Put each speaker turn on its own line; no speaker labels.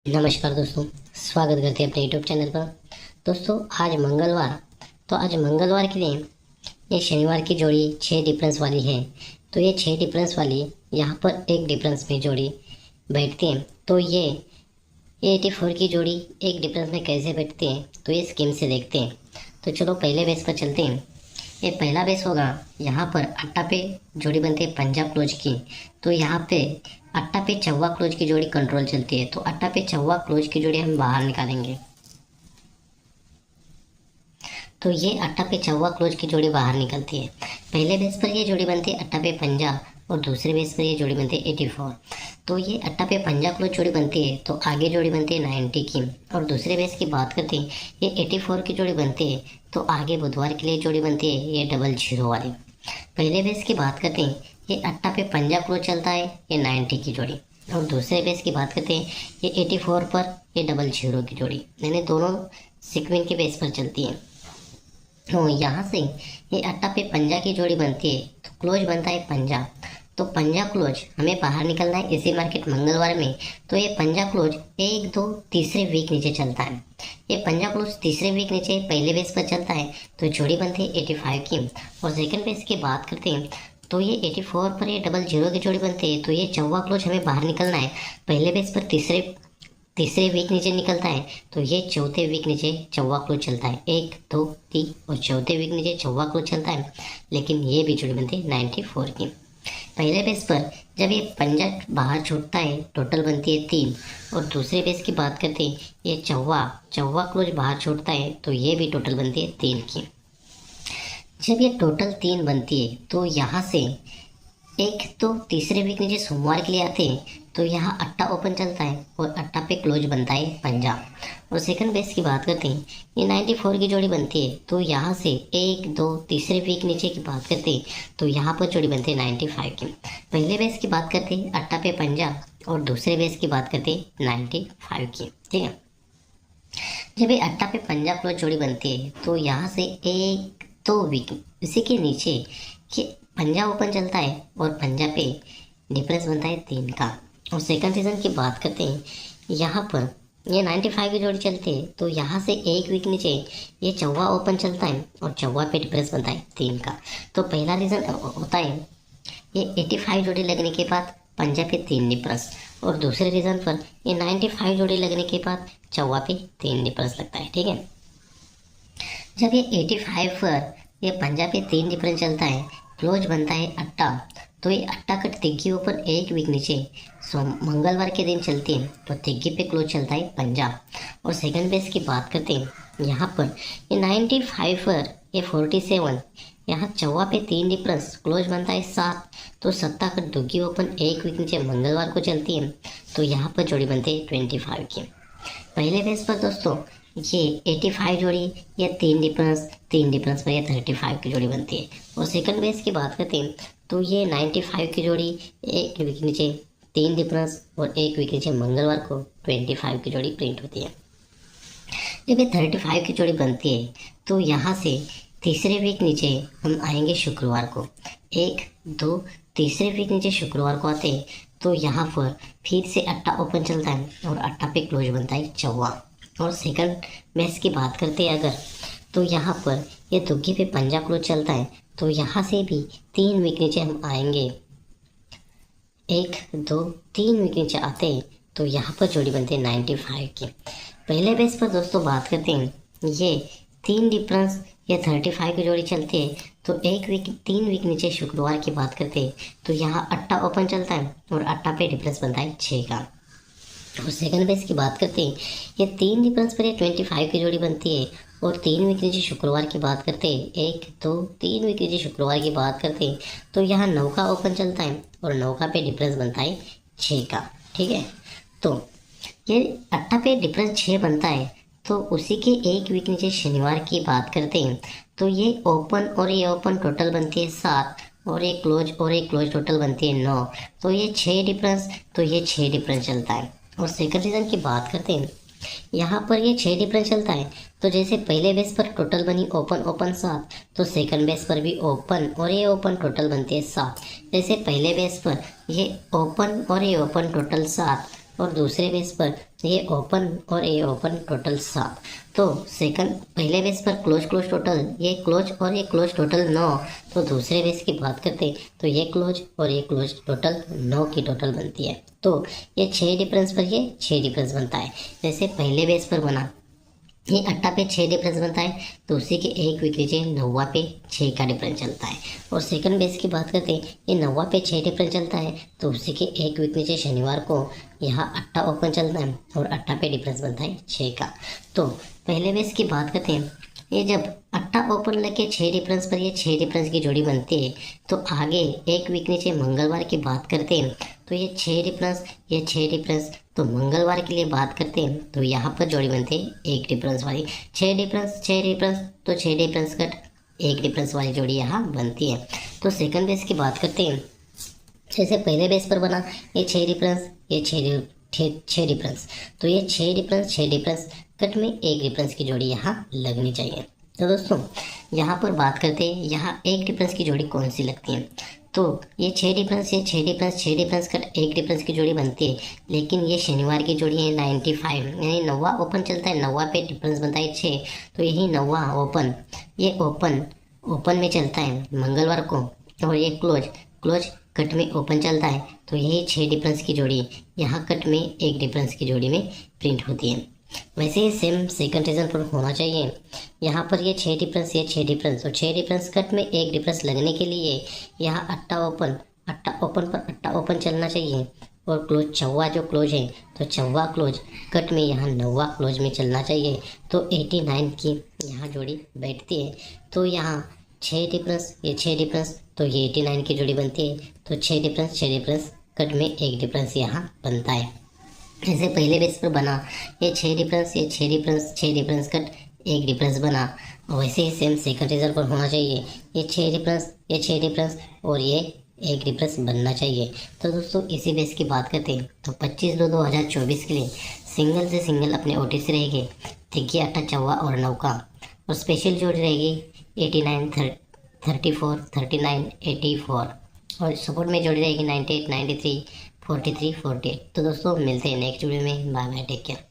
नमस्कार दोस्तों, स्वागत करते हैं अपने यूट्यूब चैनल पर। दोस्तों आज मंगलवार के दिन ये शनिवार की जोड़ी 6 डिफरेंस वाली है। तो ये 6 डिफरेंस वाली यहाँ पर एक डिफरेंस में जोड़ी बैठती है। तो ये 84 की जोड़ी एक डिफरेंस में कैसे बैठती है तो ये स्कीम से देखते हैं। तो चलो पहले बेस पर चलते हैं। ये पहला बेस होगा, यहाँ पर अट्टा पे जोड़ी बनती है पंजाब क्लोज की। तो यहाँ पे अट्टा पे चौवा क्लोज की जोड़ी कंट्रोल चलती है। तो अट्टा पे चौवा क्लोज की जोड़ी हम बाहर निकालेंगे। तो ये अट्टा पे चौवा क्लोज की जोड़ी बाहर निकलती है। पहले बेस पर ये जोड़ी बनती है अट्टा पे पंजा और दूसरे बेस पर ये जोड़ी बनती है 84। तो ये अट्टा पे पंजा क्लोज जोड़ी बनती है तो आगे जोड़ी बनती है 90 की। और दूसरे बेस की बात करते हैं, ये 84 की जोड़ी बनती है तो आगे बुधवार के लिए जोड़ी बनती है ये 00 वाली। पहले बेस की बात करते हैं, ये अट्टा पे पंजा क्लोज चलता है ये 90 की जोड़ी। और दूसरे बेस की बात करते हैं, ये 84 पर ये 00 की जोड़ी, यानी दोनों सीक्वेंस के बेस पर चलती है। तो यहाँ से ये अट्टा पे पंजा की जोड़ी बनती है तो क्लोज बनता है पंजा। तो पंजा क्लोज हमें बाहर निकलना है इसी मार्केट मंगलवार में। तो ये पंजा क्लोज 1 2 तीसरे वीक नीचे चलता है। ये पंजा क्लोज तीसरे वीक नीचे पहले बेस पर चलता है तो जोड़ी बनती है 85 की। और सेकंड बेस की बात करते हैं तो ये 84 पर ये 00 की जोड़ी बनती है। तो ये चौवा क्लोज हमें बाहर निकलना है। पहले बेस पर तीसरे वीक नीचे निकलता है तो ये चौथे वीक नीचे चौवा क्लोज चलता है। 1 2 3 और चौथे वीक नीचे चौवा क्लोज चलता है, लेकिन ये भी जोड़ी बनती है 94 की। पहले बेस पर जब ये पंजा बाहर छूटता है टोटल बनती है 3। और दूसरे बेस की बात करते हैं, ये चौवा क्लोज बाहर छूटता है तो ये भी टोटल बनती है 3 की। जब ये टोटल 3 बनती है तो यहाँ से एक तो तीसरे वीक नीचे सोमवार के लिए आते हैं तो यहाँ अट्टा ओपन चलता है और अट्टा पे क्लोज बनता है पंजा। और सेकंड बेस की बात करते हैं, ये 94 की जोड़ी बनती है तो यहाँ से 1 2 तीसरे वीक नीचे की बात करते हैं तो यहाँ पर जोड़ी बनती है 95 की। पहले बेस की बात करते हैं अट्टा पे पंजा और दूसरे बेस की बात करते हैं 95 की। ठीक है, जब ये अट्टा पे पंजा क्लोज जोड़ी बनती है तो यहाँ से 1 2 वीक इसी के नीचे कि पंजा ओपन चलता है और पंजा पे डिफरेंस बनता है 3 का। और सेकंड सीजन की बात करते हैं, यहाँ पर ये 95 की जोड़ी चलती है तो यहाँ से 1 वीक नीचे ये चौवा ओपन चलता है और चौवा पे डिफरेंस बनता है 3 का। तो पहला रीज़न होता है ये 85 जोड़ी लगने के बाद पंजा पे 3 डिफरेंस। और दूसरे रीज़न पर ये 95 जोड़ी लगने के बाद चौवा पे 3 डिफरेंस लगता है। ठीक है, जब ये 85 पर ये पंजा पे 3 डिफरेंस चलता है क्लोज बनता है अट्टा। तो ये अट्टा कट तिग्गी ऊपर 1 वीक नीचे मंगलवार के दिन चलती है तो तिग्गी पे क्लोज चलता है पंजा। और सेकंड बेस की बात करते हैं, यहाँ पर ये 95 पर ये 47 यहाँ चौवा पे 3 डिफरेंस क्लोज बनता है 7। तो सत्ता कट दुग्गी ओपन 1 वीक नीचे मंगलवार को चलती है तो यहाँ पर जोड़ी बनती है 25 की। पहले बेस पर दोस्तों ये 85 जोड़ी या 3 डिफरेंस पर ये 35 की जोड़ी बनती है। और सेकंड बेस की बात करते हैं तो ये 95 की जोड़ी 1 वीक नीचे 3 डिफरेंस और 1 वीक नीचे मंगलवार को 25 की जोड़ी प्रिंट होती है। जब ये 35 की जोड़ी बनती है तो यहाँ से तीसरे वीक नीचे हम आएंगे शुक्रवार को। 1 2 तीसरे वीक नीचे शुक्रवार को आते हैं तो यहाँ पर फिर से अट्टा ओपन चलता है और अट्टा पे क्लोज बनता है चौवा। और सेकंड बेस की बात करते हैं अगर तो यहाँ पर ये दुग्गी पे पंजा क्लोज चलता है तो यहाँ से भी 3 वीक नीचे हम आएंगे। 1 2 3 वीक नीचे आते हैं तो यहाँ पर जोड़ी बनती है 95 की। पहले बेस पर दोस्तों बात करते हैं, ये 3 डिफरेंस या 35 की जोड़ी चलती है तो 3 वीक नीचे शुक्रवार की बात करते हैं तो यहाँ अट्टा ओपन चलता है और अट्टा पे डिफरेंस बनता है 6 का। और सेकंड बेस की बात करते हैं, ये 3 डिफरेंस पर ये 25 की जोड़ी बनती है। और 3 वीक नीचे शुक्रवार की बात करते हैं, 1 2 3 वीक नीचे शुक्रवार की बात करते हैं तो यहाँ 9 का ओपन चलता है और 9 का पे डिफरेंस बनता है 6 का। ठीक है, तो ये अट्टा पे डिफरेंस 6 बनता है तो उसी के 1 वीक नीचे शनिवार की बात करते हैं तो ये ओपन और ये ओपन टोटल बनती है 7 और एक क्लोज टोटल बनती है 9। तो ये 6 डिफरेंस तो ये 6 डिफरेंस चलता है। और सेकंड रीज़न की बात करते हैं, यहाँ पर ये 6 डिफरेंस चलता है तो जैसे पहले बेस पर टोटल बनी ओपन 7 तो सेकंड बेस पर भी ओपन और ये ओपन टोटल बनती है 7। जैसे पहले बेस पर ये ओपन और ये ओपन टोटल 7 और दूसरे बेस पर ये ओपन और ये ओपन, टोटल 7। तो सेकंड पहले बेस पर क्लोज क्लोज टोटल ये क्लोज और ये क्लोज टोटल 9। तो दूसरे बेस की बात करते तो ये क्लोज और ये क्लोज टोटल 9 की टोटल बनती है। तो ये 6 डिफरेंस पर ये 6 डिफरेंस बनता है। जैसे पहले बेस पर बना ये 8 पे 6 डिफरेंस बनता है, तो उसी के एक वीक नीचे 9 पे 6 का डिफरेंस चलता है। और सेकंड बेस की बात करते हैं, ये 9 पे 6 डिफरेंस चलता है, तो उसी के एक वीक नीचे शनिवार को यहाँ 8 ओपन चलता है और 8 पे डिफरेंस बनता है 6 का। तो पहले बेस की बात करते हैं, ये जब 8 ओपन लेके 6 डिफरेंस पर ये 6 डिफरेंस की जोड़ी बनती है, तो आगे एक वीक नीचे मंगलवार की बात करते हैं, तो ये 6 डिफरेंस ये 6 डिफरेंस। तो मंगलवार के लिए बात करते हैं तो यहाँ पर जोड़ी बनती है 1 डिफरेंस वाली। 6 डिफरेंस 6 डिफरेंस, तो 6 डिफरेंस कट 1 डिफरेंस वाली जोड़ी यहाँ बनती है। तो सेकंड बेस की बात करते हैं, जैसे पहले बेस पर बना ये 6 डिफरेंस ये 6 डिफरेंस, तो ये 6 डिफरेंस 6 डिफरेंस कट में 1 डिफरेंस की जोड़ी यहाँ लगनी चाहिए। तो दोस्तों यहाँ पर बात करते हैं यहाँ 1 डिफरेंस की जोड़ी कौन सी लगती है। तो ये 6 डिफरेंस ये 6 डिफरेंस 6 डिफरेंस कट 1 डिफरेंस की जोड़ी बनती है, लेकिन ये शनिवार की जोड़ी है 95, यानी 9 ओपन चलता है, 9 पे डिफरेंस बनता है 6। तो यही 9 ओपन ये ओपन में चलता है मंगलवार को, और ये क्लोज कट में ओपन चलता है। तो यही 6 डिफरेंस की जोड़ी यहाँ कट में 1 डिफरेंस की जोड़ी में प्रिंट होती है। वैसे ही सेम सेकंड रीजन पर होना चाहिए। यहाँ पर ये 6 डिफरेंस ये 6 डिफरेंस, और 6 डिफरेंस कट में 1 डिफरेंस लगने के लिए यहाँ 8 ओपन पर 8 ओपन चलना चाहिए, और क्लोज चौवा जो क्लोज है तो चौवा क्लोज कट में यहाँ 9 क्लोज में चलना चाहिए। तो 89 की यहाँ जोड़ी बैठती है। तो यहाँ 6 डिफरेंस ये 6 डिफरेंस, तो ये 89 की जोड़ी बनती है। तो 6 डिफरेंस कट में 1 डिफरेंस यहाँ बनता है। जैसे पहले बेस पर बना ये 6 डिफरेंस ये 6 डिफरेंस कट 1 डिफरेंस बना, और वैसे ही सेम सेकंड रीजन पर होना चाहिए। ये 6 डिफरेंस ये 6 डिफरेंस और ये 1 डिफरेंस बनना चाहिए। तो दोस्तों इसी बेस की बात करते हैं तो 25/2/2024 के लिए सिंगल से सिंगल अपने ओटीसी रहेगी तिग्गी 8 चौवा और 9 का, और स्पेशल जोड़ी रहेगी 89 34 39 84, और सपोर्ट में जोड़ी रहेगी 98 93 43 48। तो दोस्तों मिलते हैं नेक्स्ट वीडियो में। Bye bye, take care.